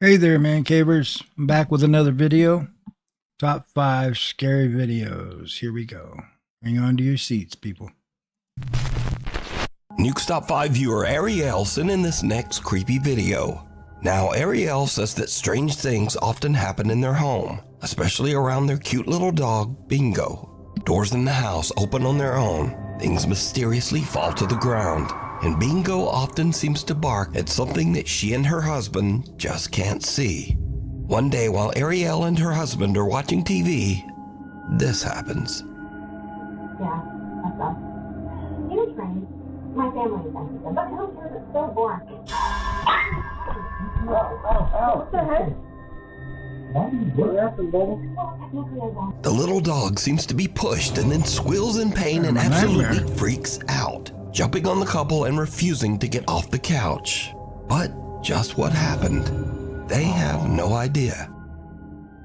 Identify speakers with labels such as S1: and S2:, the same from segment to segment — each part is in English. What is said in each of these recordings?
S1: Hey there, man cavers. I'm back with another video. Top 5 scary videos. Here we go. Hang on to your seats, people.
S2: Nuke's Top 5 viewer Ariel sent in this next creepy video. Now, Ariel says that strange things often happen in their home, especially around their cute little dog, Bingo. Doors in the house open on their own, things mysteriously fall to the ground, and Bingo often seems to bark at something that she and her husband just can't see. One day while Ariel and her husband are watching TV, this happens.
S3: Yeah, that's us. He was trained. My family is sensitive, but who cares? It's still born. What the heck? What happened, baby? Well, technically I won't.
S2: The little dog seems to be pushed and then squeals in pain and absolutely freaks out, jumping on the couple and refusing to get off the couch. But just what happened? They have no idea.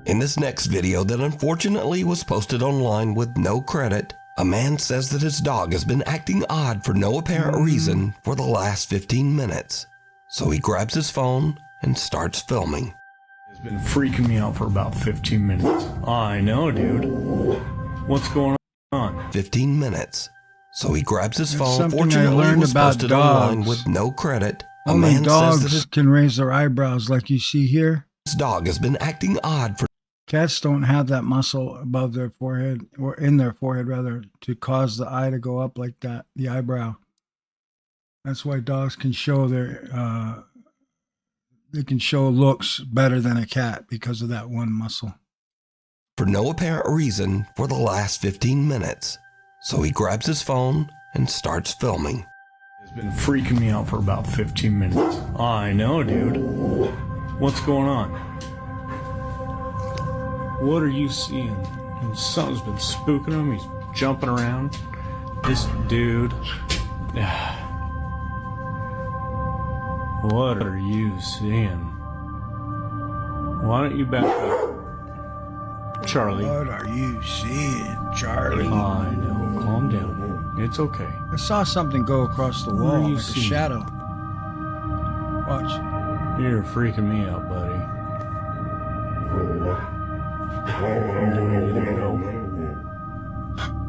S2: In this next video that unfortunately was posted online with no credit, a man says that his dog has been acting odd for no apparent reason for the last 15 minutes. So he grabs his phone and starts filming.
S4: It's been freaking me out for about 15 minutes. I know, dude. What's going on?
S2: 15 minutes. So he grabs his phone.
S1: Something I
S2: Fortunately,
S1: learned
S2: it was
S1: about
S2: posted online
S1: dogs.
S2: with no credit. A
S1: Only
S2: man says that
S1: dogs
S2: his
S1: can raise their eyebrows like you see here.
S2: dog has been acting odd for
S1: Cats don't have that muscle above their forehead, or in their forehead rather, to cause the eye to go up like that, the eyebrow. That's why dogs can show they can show looks better than a cat because of that one muscle.
S2: for no apparent reason for the last 15 minutes. So he grabs his phone and starts filming.
S4: It's been freaking me out for about 15 minutes. I know, dude. What's going on? What are you seeing? Something's been spooking him. He's jumping around. This dude. What are you seeing? Why don't you back up? Charlie.
S1: What are you seeing, Charlie?
S4: I know. Calm down. It's okay.
S1: I saw something go across the
S4: What
S1: wall,
S4: are you
S1: like a
S4: seeing?
S1: shadow. Watch.
S4: You're freaking me out, buddy. Do we need to go?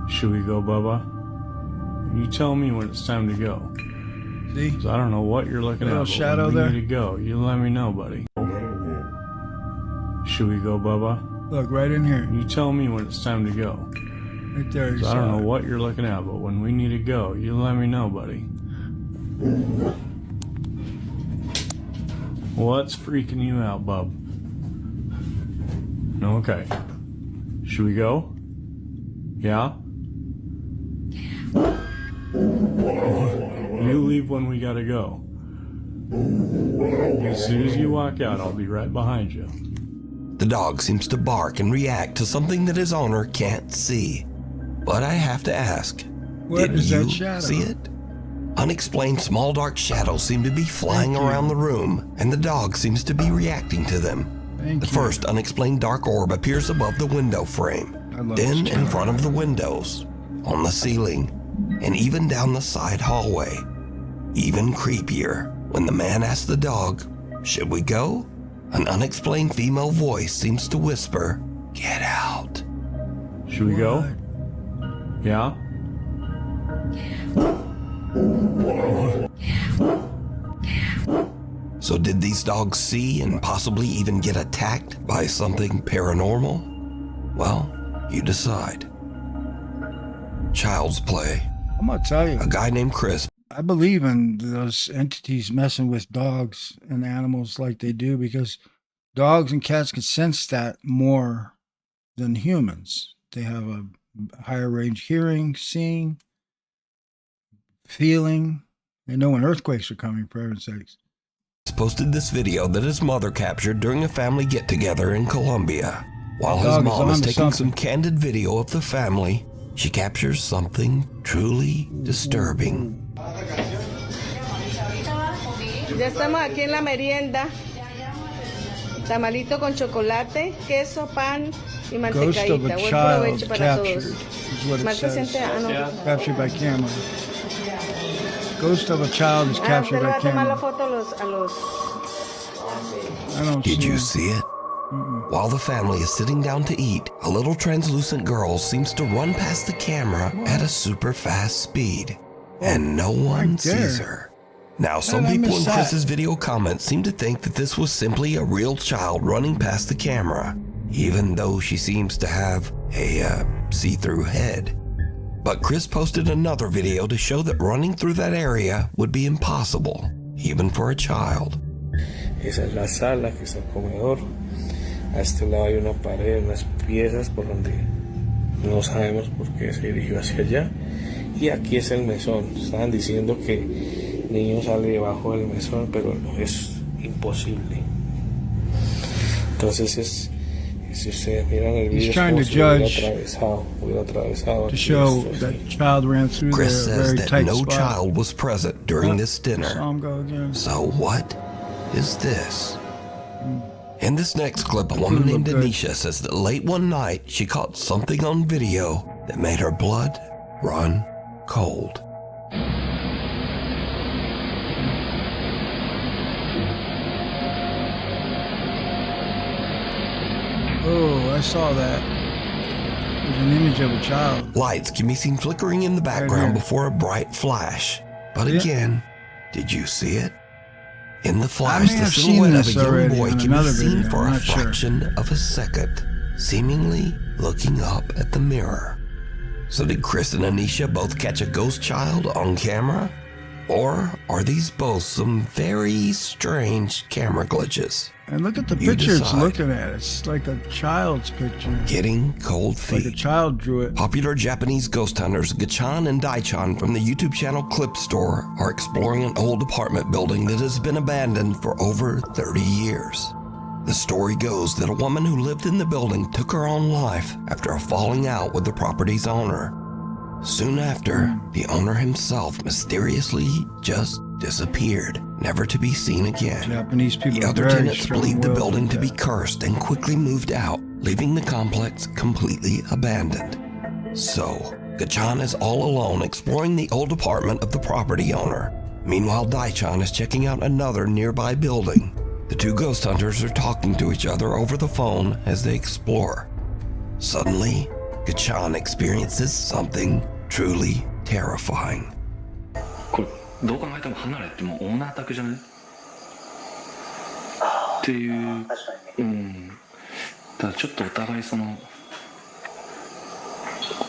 S4: Should we go, Bubba? You tell me when it's time to go.
S1: See?
S4: 'Cause I don't know what you're looking at.
S1: Little
S4: But
S1: shadow
S4: when we
S1: there?
S4: need to go. You let me know, buddy. Should we go, Bubba?
S1: Look, right in here.
S4: You tell me when it's time to go.
S1: Right there.
S4: 'Cause I don't know what you're looking at, but when we need to go, you let me know, buddy. What's freaking you out, bub? Okay. Should we go? Yeah? You leave when we gotta go. As soon as you walk out, I'll be right behind you.
S2: The dog seems to bark and react to something that his owner can't see. But I have to ask,
S1: What
S2: did
S1: is
S2: you
S1: that shadow?
S2: see it? Unexplained small dark shadows seem to be flying
S1: Thank you.
S2: around the room, and the dog seems to be reacting to them.
S1: Thank
S2: The
S1: you.
S2: first unexplained dark orb appears above the window frame,
S1: I love
S2: then
S1: this
S2: in
S1: channel.
S2: front of the windows, on the ceiling, and even down the side hallway. Even creepier, when the man asks the dog, "Should we go?" An unexplained female voice seems to whisper, "Get out."
S4: Should we go? Yeah?
S2: So did these dogs see and possibly even get attacked by something paranormal? Well, you decide. Child's play.
S1: I'm going to tell you.
S2: A guy named Chris
S1: I believe in those entities messing with dogs and animals like they do because dogs and cats can sense that more than humans. They have a higher range hearing, seeing, feeling. They know when earthquakes are coming, for heaven's sakes.
S2: posted this video that his mother captured during a family get-together in Colombia. While his
S1: Dog is
S2: mom is
S1: onto
S2: taking some
S1: something.
S2: candid video of the family, she captures something truly disturbing.
S5: Ya estamos aquí en la merienda. Tamalito con chocolate, queso, pan y
S1: Ghost of
S5: mantecaíta.
S1: a
S5: Buen
S1: child
S5: provecho para
S1: captured
S5: todos.
S1: is what it
S5: Más
S1: says.
S5: reciente, no.
S1: Captured by camera. Ghost of a child is captured
S5: Usted le
S1: by
S5: va a tomar la
S1: camera.
S5: foto a los...
S1: I don't
S2: Did
S1: see
S2: you
S1: him.
S2: see it?
S1: Mm-mm.
S2: While the family is sitting down to eat, a little translucent girl seems to run past the camera at a super fast speed, and no one
S1: right there.
S2: sees her. Now,
S1: How
S2: some
S1: did I
S2: people
S1: miss
S2: in
S1: that?
S2: Chris's video comments seem to think that this was simply a real child running past the camera, even though she seems to have a see-through head. But Chris posted another video to show that running through that area would be impossible, even for a child.
S6: Esa es la sala, que es el comedor. A este lado hay una pared, unas piezas por donde no sabemos por qué se dirigió hacia allá. Y aquí es el mesón. Estaban diciendo que el niño sale debajo del mesón, pero no, es imposible. Entonces si ustedes miran el video,
S1: He's trying to
S6: es como si
S1: judge
S6: hubiera atravesado
S1: to
S6: aquí
S1: show
S6: esto,
S1: that
S6: así.
S1: child ran through
S2: Chris
S1: there, a
S2: says
S1: very
S2: that
S1: tight
S2: no
S1: spot.
S2: child was present during this
S1: Saw
S2: dinner.
S1: him go again.
S2: So what is this? In this next clip, a woman named Anisha says that late one night she caught something on video that made her blood run cold.
S1: Oh, I saw that. There's an image of a child.
S2: Lights can be seen flickering in the background before a bright flash. But
S1: Yeah.
S2: again, did you see it? In the
S1: I
S2: flash,
S1: may
S2: the
S1: have seen
S2: silhouette of
S1: this
S2: a young
S1: already
S2: boy
S1: in
S2: can be
S1: another
S2: seen
S1: video,
S2: for
S1: I'm
S2: a
S1: not sure.
S2: fraction of a second, seemingly looking up at the mirror. So did Chris and Anisha both catch a ghost child on camera? Or are these both some very strange camera glitches?
S1: And look at the
S2: You
S1: picture it's
S2: decide.
S1: looking at. It's like a child's picture.
S2: Getting cold
S1: Like a
S2: feet.
S1: child drew it.
S2: Popular Japanese ghost hunters Gachan and Daichan from the YouTube channel Clip Store are exploring an old apartment building that has been abandoned for over 30 years. The story goes that a woman who lived in the building took her own life after a falling out with the property's owner. Soon after, the owner himself mysteriously just disappeared, never to be seen again.
S1: Japanese people
S2: The
S1: are
S2: other
S1: very
S2: tenants believed the
S1: strong-willed
S2: building
S1: like
S2: to be
S1: that.
S2: cursed and quickly moved out, leaving the complex completely abandoned. So, Gachan is all alone exploring the old apartment of the property owner. Meanwhile, Daichan is checking out another nearby building. The two ghost hunters are talking to each other over the phone as they explore. Suddenly, Gachan experiences something truly terrifying.
S7: これどう考えても離れってもうオーナー宅じゃないっていうただちょっとお互いその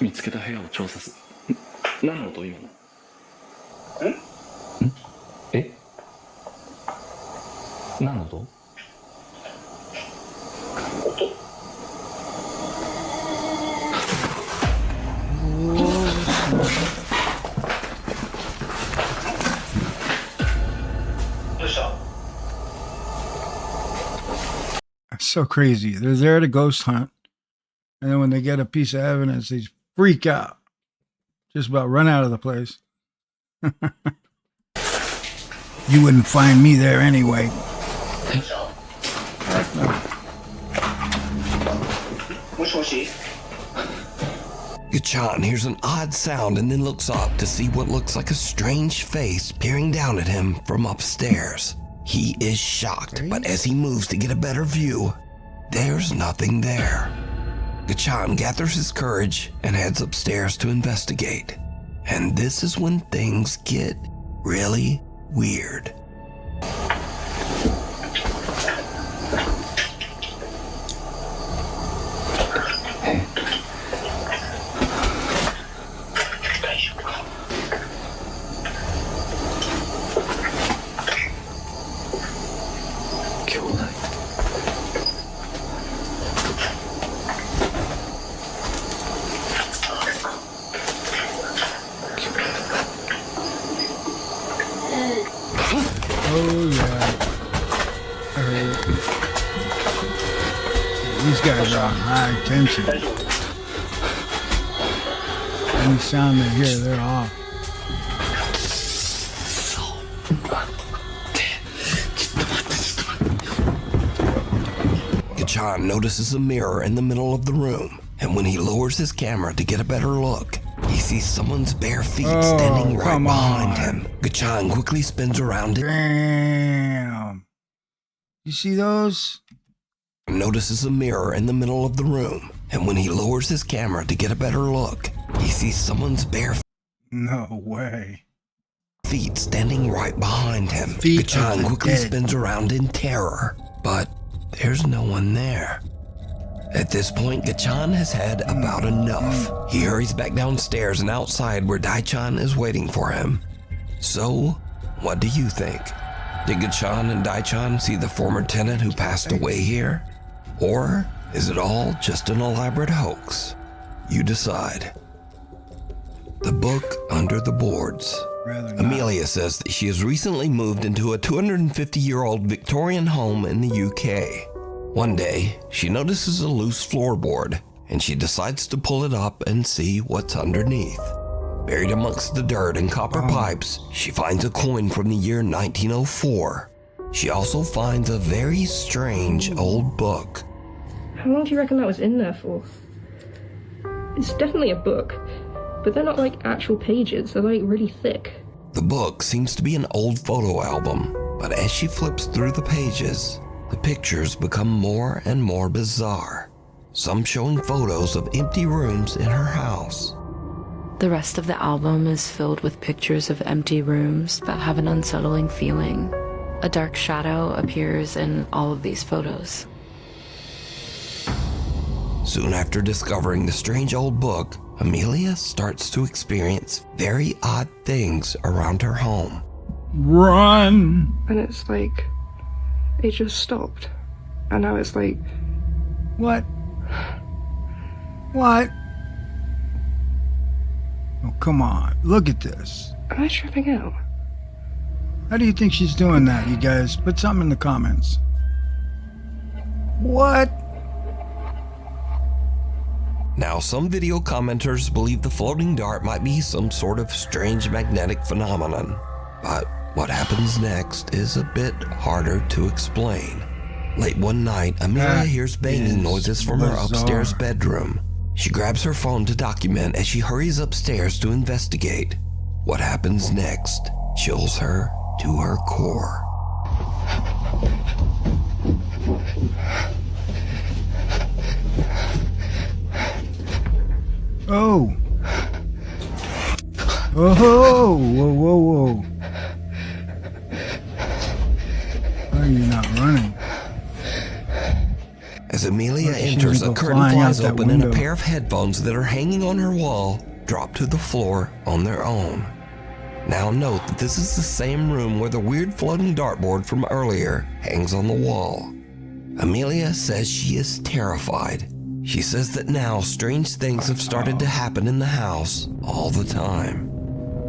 S7: 見つけた部屋を調査する何の音今のえ何の音
S1: It's so crazy. They're there to ghost hunt. And then when they get a piece of evidence, they freak out. Just about run out of the place. You wouldn't find me there anyway. Heck no.
S2: Gachan hears an odd sound and then looks up to see what looks like a strange face peering down at him from upstairs. He is shocked, but as he moves to get a better view, there's nothing there. Gachan gathers his courage and heads upstairs to investigate. And this is when things get really weird.
S1: Oh, yeah. I heard it. These guys are on high tension. Any sound they hear, they're off.
S2: Gachan notices a mirror in the middle of the room, and when he lowers his camera to get a better look, he sees someone's bare feet standing right
S1: come
S2: behind
S1: on.
S2: him. Gachan quickly spins around it.
S1: Damn. You see those?
S2: Notices a mirror in the middle of the room, and when he lowers his camera to get a better look, he sees someone's bare
S1: No way.
S2: feet standing right behind him.
S1: Feet of
S2: Gachan
S1: the
S2: quickly
S1: dead.
S2: spins around in terror, but there's no one there. At this point, Gachan has had about enough. He hurries back downstairs and outside where Daichan is waiting for him. So, what do you think? Did Gachan and Daichan see the former tenant who passed away here? Or is it all just an elaborate hoax? You decide. The book under the boards.
S1: Rather not.
S2: Amelia says that she has recently moved into a 250-year-old Victorian home in the UK. One day, she notices a loose floorboard, and she decides to pull it up and see what's underneath. Buried amongst the dirt and copper pipes, she finds a coin from the year 1904. She also finds a very strange old book.
S8: How long do you reckon that was in there for? It's definitely a book, but they're not like actual pages, they're like really thick.
S2: The book seems to be an old photo album, but as she flips through the pages, the pictures become more and more bizarre, some showing photos of empty rooms in her house.
S9: The rest of the album is filled with pictures of empty rooms that have an unsettling feeling. A dark shadow appears in all of these photos.
S2: Soon after discovering the strange old book, Amelia starts to experience very odd things around her home.
S1: Run!
S8: And it's like, it just stopped. And now it's like,
S1: What? What? Oh, come on. Look at this.
S8: am I tripping out?
S1: How do you think she's doing that, you guys? Put something in the comments. What?
S2: Now, some video commenters believe the floating dart might be some sort of strange magnetic phenomenon, but what happens next is a bit harder to explain. Late one night, Amelia
S1: That
S2: hears banging
S1: is
S2: noises from her upstairs
S1: bizarre.
S2: bedroom. She grabs her phone to document as she hurries upstairs to investigate. What happens next chills her to her core.
S1: Oh. Oh, whoa, whoa, whoa. Why are you not running?
S2: As Amelia
S1: She
S2: enters,
S1: would
S2: a
S1: go
S2: curtain
S1: flying out
S2: flies
S1: that
S2: open and a
S1: window.
S2: pair of headphones that are hanging on her wall drop to the floor on their own. Now note that this is the same room where the weird floating dartboard from earlier hangs on the wall. Amelia says she is terrified. She says that now strange things have started to happen in the house all the time.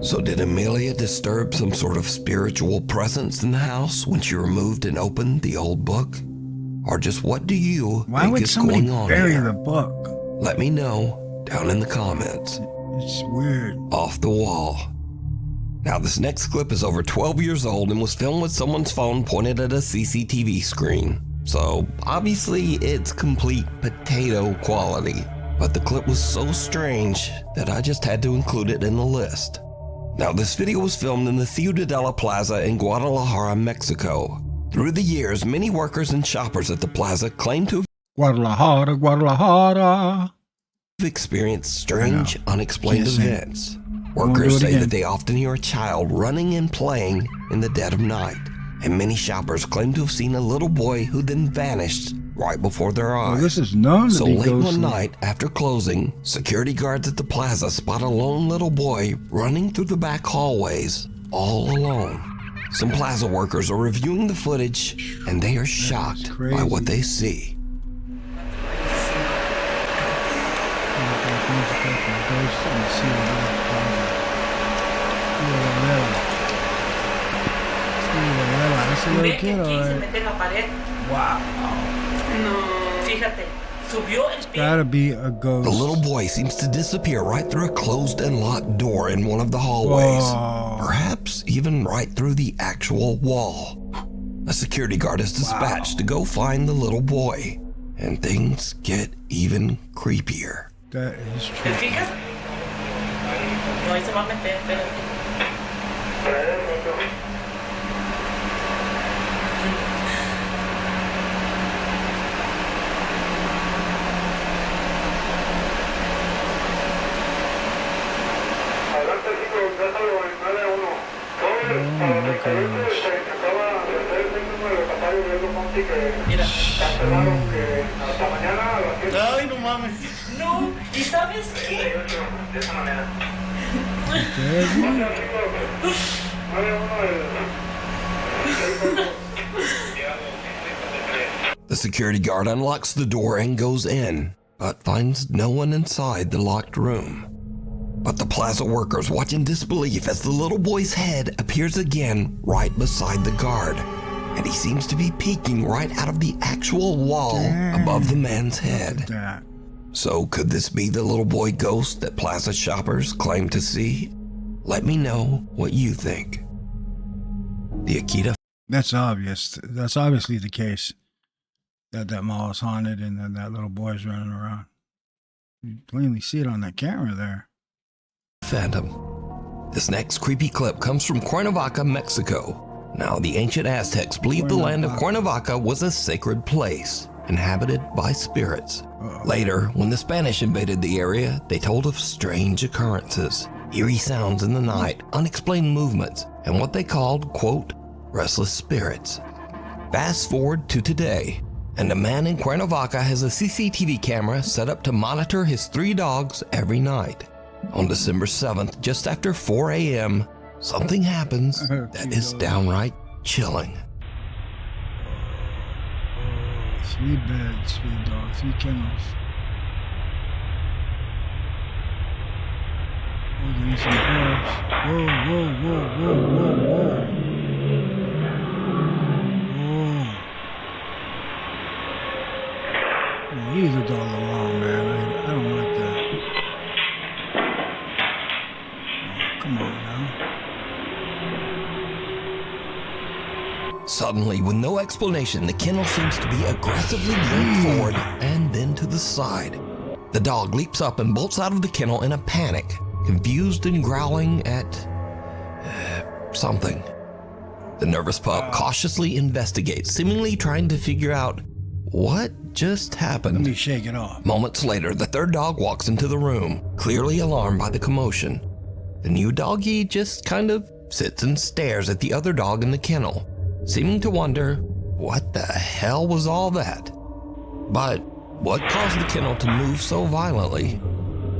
S2: So did Amelia disturb some sort of spiritual presence in the house when she removed and opened the old book? Or just what do you
S1: Why
S2: think
S1: would
S2: is
S1: somebody
S2: going on
S1: bury
S2: here?
S1: the book?
S2: Let me know down in the comments.
S1: It's weird.
S2: Off the wall. Now this next clip is over 12 years old and was filmed with someone's phone pointed at a CCTV screen. So obviously it's complete potato quality, but the clip was so strange that I just had to include it in the list. Now this video was filmed in the Ciudadela Plaza in Guadalajara, Mexico. Through the years, many workers and shoppers at the plaza claim to
S1: Guadalajara, Guadalajara.
S2: have experienced strange, unexplained
S1: Can't sing.
S2: events.
S1: Won't do
S2: Workers
S1: it
S2: say
S1: again.
S2: that they often hear a child running and playing in the dead of night. And many shoppers claim to have seen a little boy who then vanished right before their eyes.
S1: Well, this is known to
S2: So
S1: be
S2: late
S1: ghostly.
S2: one night after closing, security guards at the plaza spot a lone little boy running through the back hallways all alone. Some plaza workers are reviewing the footage and they are shocked by
S1: crazy.
S2: what they see.
S1: That's a little kid, alright. Wow. Gotta be a ghost.
S2: The little boy seems to disappear right through a closed and locked door in one of the hallways.
S1: Whoa.
S2: Perhaps even right through the actual wall. A security guard is dispatched to go find the little boy. And things get even creepier.
S1: That is true.
S10: Ay, no mames. No, ¿y sabes qué? De esa manera.
S2: The security guard unlocks the door and goes in, but finds no one inside the locked room. But the plaza workers watch in disbelief as the little boy's head appears again right beside the guard, and he seems to be peeking right out of the actual wall above the man's head. So could this be the little boy ghost that plaza shoppers claim to see? Let me know what you think. The Akita.
S1: That's obvious. That's obviously the case. That mall is haunted and then that little boy's running around. You plainly see it on that camera there.
S2: Phantom. This next creepy clip comes from Cuernavaca, Mexico. Now, the ancient Aztecs believed the land of Cuernavaca was a sacred place, inhabited by spirits. Later, when the Spanish invaded the area, they told of strange occurrences, eerie sounds in the night, unexplained movements, and what they called, quote, restless spirits. Fast forward to today, and a man in Cuernavaca has a CCTV camera set up to monitor his 3 dogs every night. On December 7th, just after 4 a.m., something happens that is downright chilling.
S1: 3 beds, 3 dogs, 3 kennels. Oh, getting some herbs. Whoa, whoa, whoa, whoa, whoa, whoa. Oh, leave the dog alone, man. I don't like that. Oh, come on now.
S2: Suddenly, with no explanation, the kennel seems to be aggressively yanked forward and then to the side. The dog leaps up and bolts out of the kennel in a panic, confused and growling at something. The nervous pup cautiously investigates, seemingly trying to figure out what just happened.
S1: Let me shake it off.
S2: Moments later, the third dog walks into the room, clearly alarmed by the commotion. The new doggy just kind of sits and stares at the other dog in the kennel, seeming to wonder, what the hell was all that? But what caused the kennel to move so violently?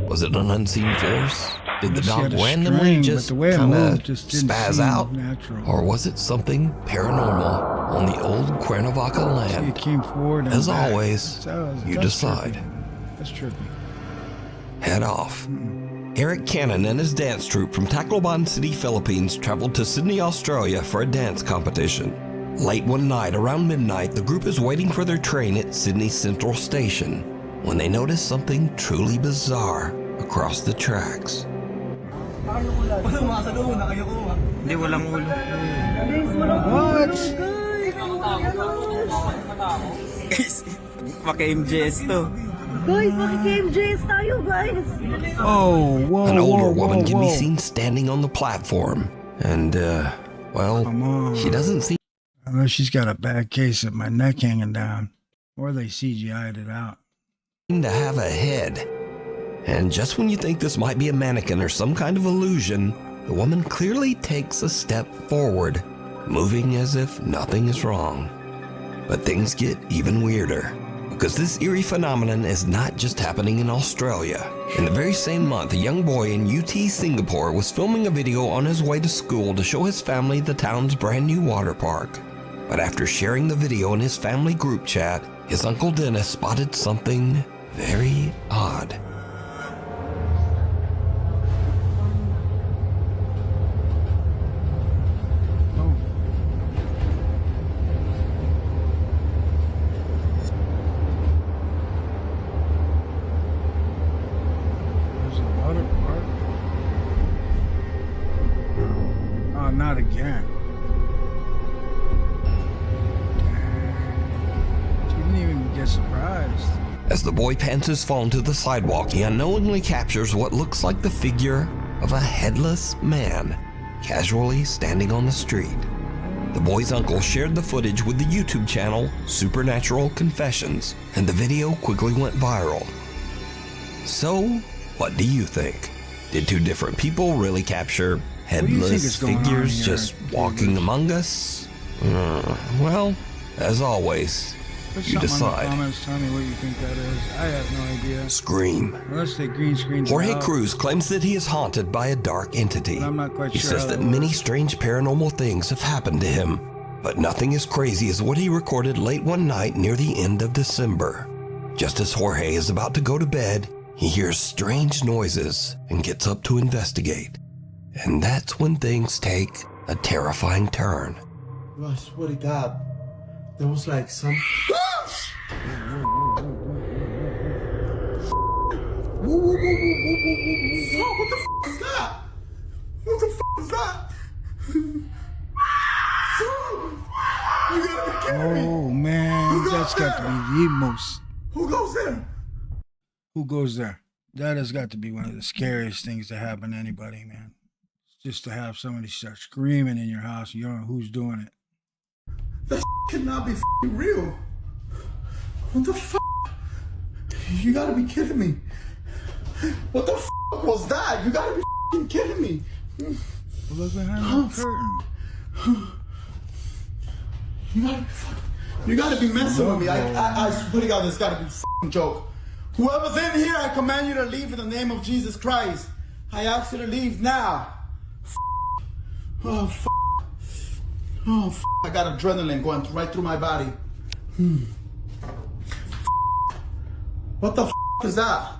S2: Was it an unseen force? Did the dog randomly just kind of spaz out?
S1: Natural.
S2: Or was it something paranormal on the old Cuernavaca land?
S1: It came forward and
S2: as
S1: back.
S2: always, you decide.
S1: Trippy. That's trippy.
S2: Head off. Eric Cannon and his dance troupe from Tacloban City, Philippines traveled to Sydney, Australia for a dance competition. Late one night, around midnight, the group is waiting for their train at Sydney Central Station when they notice something truly bizarre across the tracks.
S10: Hindi, walang ulo.
S1: What?
S10: Guys, maka-MJS to.
S11: Guys, maki-MJS tayo, guys.
S1: Oh, whoa,
S2: An older
S1: whoa,
S2: woman
S1: whoa,
S2: can be
S1: whoa.
S2: seen standing on the platform, and, well,
S1: Come on.
S2: she doesn't seem
S1: Unless she's got a bad case of my neck hanging down. Or they CGI'd it out.
S2: to have a head. And just when you think this might be a mannequin or some kind of illusion, the woman clearly takes a step forward, moving as if nothing is wrong. But things get even weirder, because this eerie phenomenon is not just happening in Australia. In the very same month, a young boy in UT Singapore was filming a video on his way to school to show his family the town's brand new water park. But after sharing the video in his family group chat, his Uncle Dennis spotted something very odd.
S1: There's a water park. Oh, not again. She didn't even get surprised.
S2: As the boy pans his phone to the sidewalk, he unknowingly captures what looks like the figure of a headless man casually standing on the street. The boy's uncle shared the footage with the YouTube channel Supernatural Confessions, and the video quickly went viral. So, what do you think? Did two different people really capture Headless
S1: going on
S2: figures
S1: here,
S2: just walking among us? Well, as always,
S1: Put
S2: you
S1: something
S2: decide.
S1: in the comments. Tell me what you think that is. I have no idea.
S2: Scream.
S1: Unless they green screen.
S2: Jorge Cruz claims that he is haunted by a dark entity.
S1: I'm not quite
S2: He
S1: sure
S2: says
S1: how
S2: that
S1: that
S2: many
S1: works.
S2: strange paranormal things have happened to him, but nothing as crazy as what he recorded late one night near the end of December. Just as Jorge is about to go to bed, he hears strange noises and gets up to investigate. And that's when things take a terrifying turn.
S12: I swear to God, there was like some... What the f is that? What the f is that? You gotta be kidding me.
S1: Oh man, that's got to be the most.
S12: Who goes there?
S1: Who goes there? That has got to be one of the scariest things to happen to anybody, man. Just to have somebody start screaming in your house, you don't know who's doing it.
S12: That cannot be real. What the f? You gotta be kidding me. What the f was that? You gotta be kidding me.
S1: Well, look behind the curtain.
S12: You gotta be messing with me. I swear to God, this gotta be a joke. Whoever's in here, I command you to leave in the name of Jesus Christ. I ask you to leave now. Oh, f. Oh, f. I got adrenaline going right through my body. What the f is that?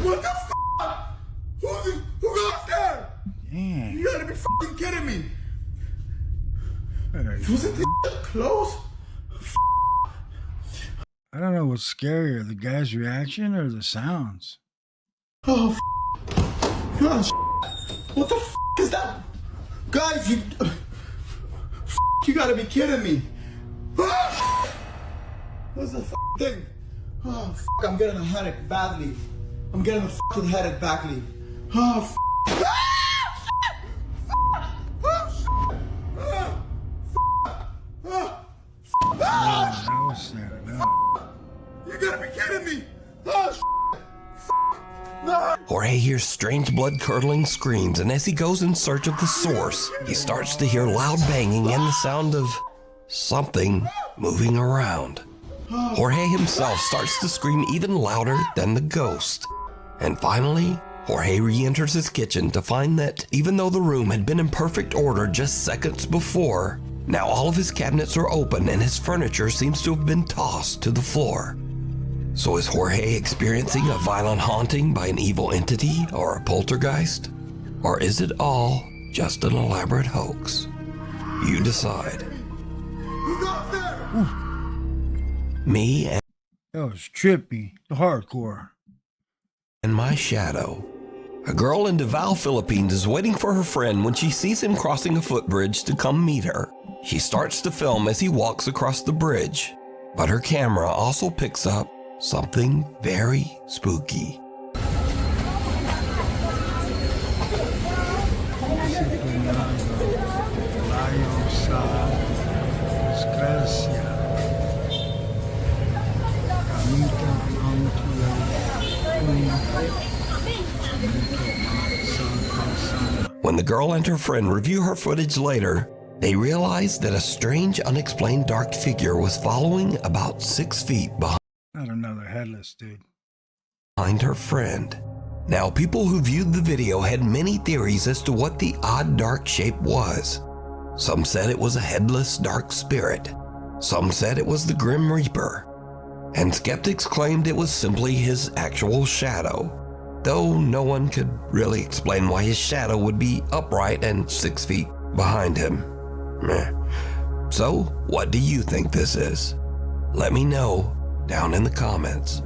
S12: What the f? Who goes there?
S1: Damn.
S12: You gotta be f***ing kidding me.
S1: Hey,
S12: Wasn't this close?
S1: I don't know what's scarier, the guy's reaction or the sounds.
S12: Oh, gosh. What the f is that? Guys, you gotta be kidding me. What's the f thing? Oh, f I'm getting a headache badly. I'm getting a fucking headache badly. Oh, f
S1: That was sad.
S12: You gotta be kidding me. Oh, no.
S2: Jorge hears strange blood-curdling screams, and as he goes in search of the source, he starts to hear loud banging and the sound of something moving around. Jorge himself starts to scream even louder than the ghost. And finally, Jorge re-enters his kitchen to find that even though the room had been in perfect order just seconds before, now all of his cabinets are open and his furniture seems to have been tossed to the floor. So is Jorge experiencing a violent haunting by an evil entity or a poltergeist? Or is it all just an elaborate hoax? You decide. Me and
S1: That was trippy. The hardcore.
S2: my shadow. A girl in Davao, Philippines is waiting for her friend when she sees him crossing a footbridge to come meet her. She starts to film as he walks across the bridge, but her camera also picks up something very spooky. When the girl and her friend review her footage later, they realize that a strange, unexplained dark figure was following about 6 feet
S1: Not another headless dude.
S2: behind her friend. Now, people who viewed the video had many theories as to what the odd dark shape was. Some said it was a headless dark spirit. Some said it was the Grim Reaper. And skeptics claimed it was simply his actual shadow, though no one could really explain why his shadow would be upright and 6 feet behind him. Meh. So, what do you think this is? Let me know down in the comments.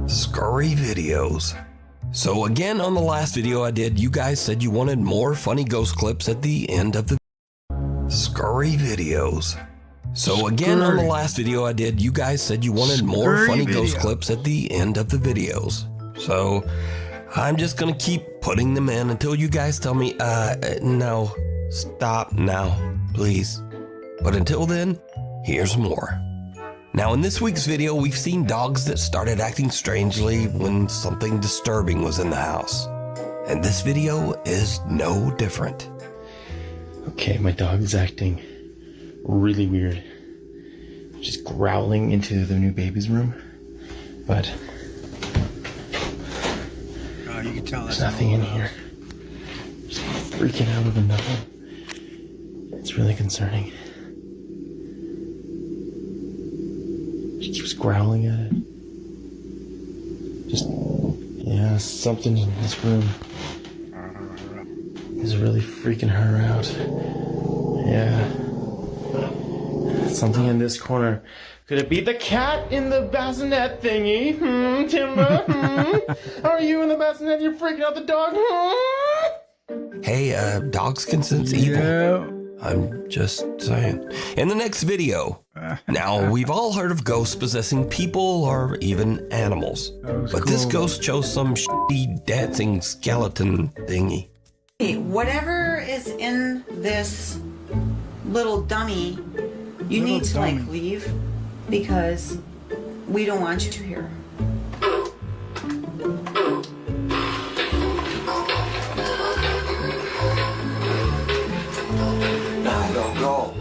S2: Scurry videos. So again, on the last video I did, you guys said you wanted more funny ghost clips at the end of the Scurry videos. So again, on the last video I did, you guys said you wanted more funny ghost clips at the end of the videos. So I'm just gonna keep putting them in until you guys tell me, no, stop now, please. But until then, here's more. Now, in this week's video, we've seen dogs that started acting strangely when something disturbing was in the house. And this video is no different.
S13: Okay, my dog is acting really weird. Just growling into the new baby's room. But
S1: you can tell
S13: there's nothing in here. Just freaking out over nothing. It's really concerning. She keeps growling at it. Just, yeah, something in this room is really freaking her out. Yeah. Something in this corner. Could it be the cat in the bassinet thingy? Timber? Are you in the bassinet? You're freaking out the dog?
S2: Hey, dogs can sense evil. I'm just saying. In the next video, now we've all heard of ghosts possessing people or even animals. But this ghost chose some shitty dancing skeleton thingy.
S14: Whatever is in this little dummy, you need to like leave because we don't want you here.
S10: Don't go.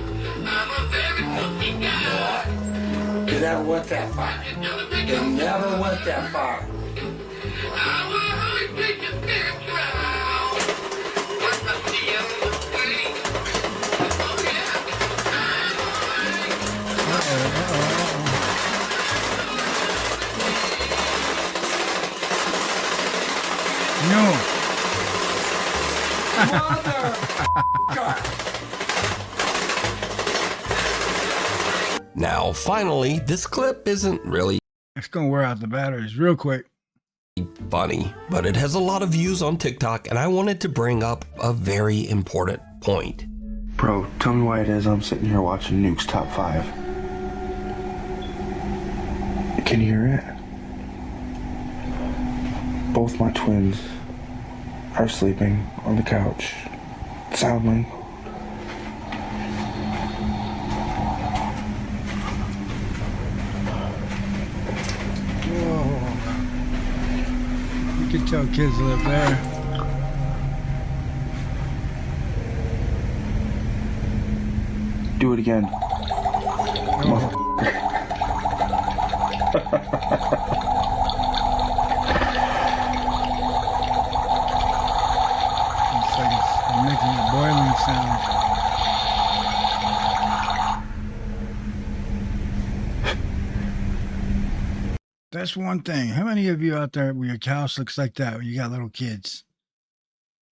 S10: You never went that far. You never went that far.
S1: No.
S2: Now, finally, this clip isn't really
S1: It's gonna wear out the batteries real quick.
S2: funny, but it has a lot of views on TikTok, and I wanted to bring up a very important point.
S15: Bro, tell me why it is I'm sitting here watching Nuke's Top 5. Can you hear it? Both my twins are sleeping on the couch, soundly.
S1: Whoa. You can tell kids live there.
S15: Do it again.
S1: It's like it's making a boiling sound. That's one thing. How many of you out there where your house looks like that when you got little kids?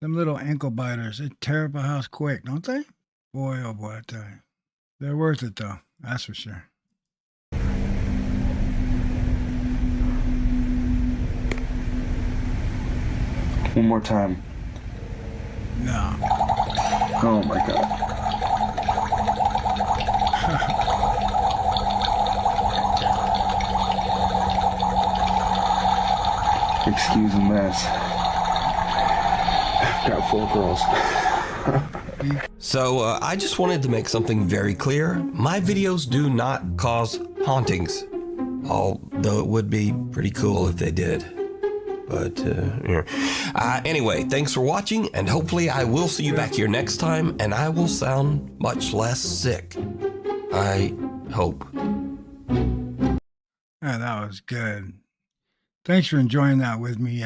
S1: Them little ankle biters, they tear up a house quick, don't they? Boy, oh boy, I tell you. They're worth it though, that's for sure.
S15: One more time.
S1: No.
S15: Oh my god. Excuse the mess. I've got 4 girls.
S2: So, I just wanted to make something very clear. My videos do not cause hauntings, although it would be pretty cool if they did. But, yeah. Anyway, thanks for watching, and hopefully I will see you back here next time, and I will sound much less sick. I hope.
S1: Yeah, that was good. Thanks for enjoying that with me,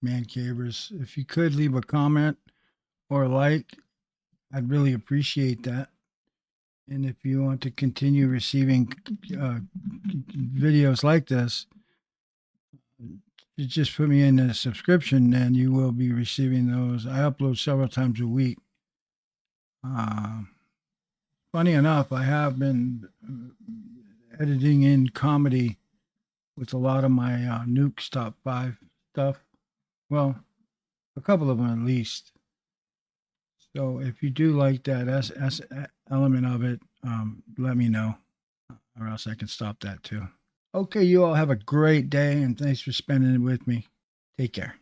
S1: Man Cavers. If you could leave a comment or a like, I'd really appreciate that. And if you want to continue receiving videos like this, you just put me in a subscription and you will be receiving those. I upload several times a week. Funny enough, I have been editing in comedy with a lot of my Nuke's Top 5 stuff. Well, a couple of them at least. So if you do like that element of it, let me know, or else I can stop that too. Okay, you all have a great day, and thanks for spending it with me. Take care.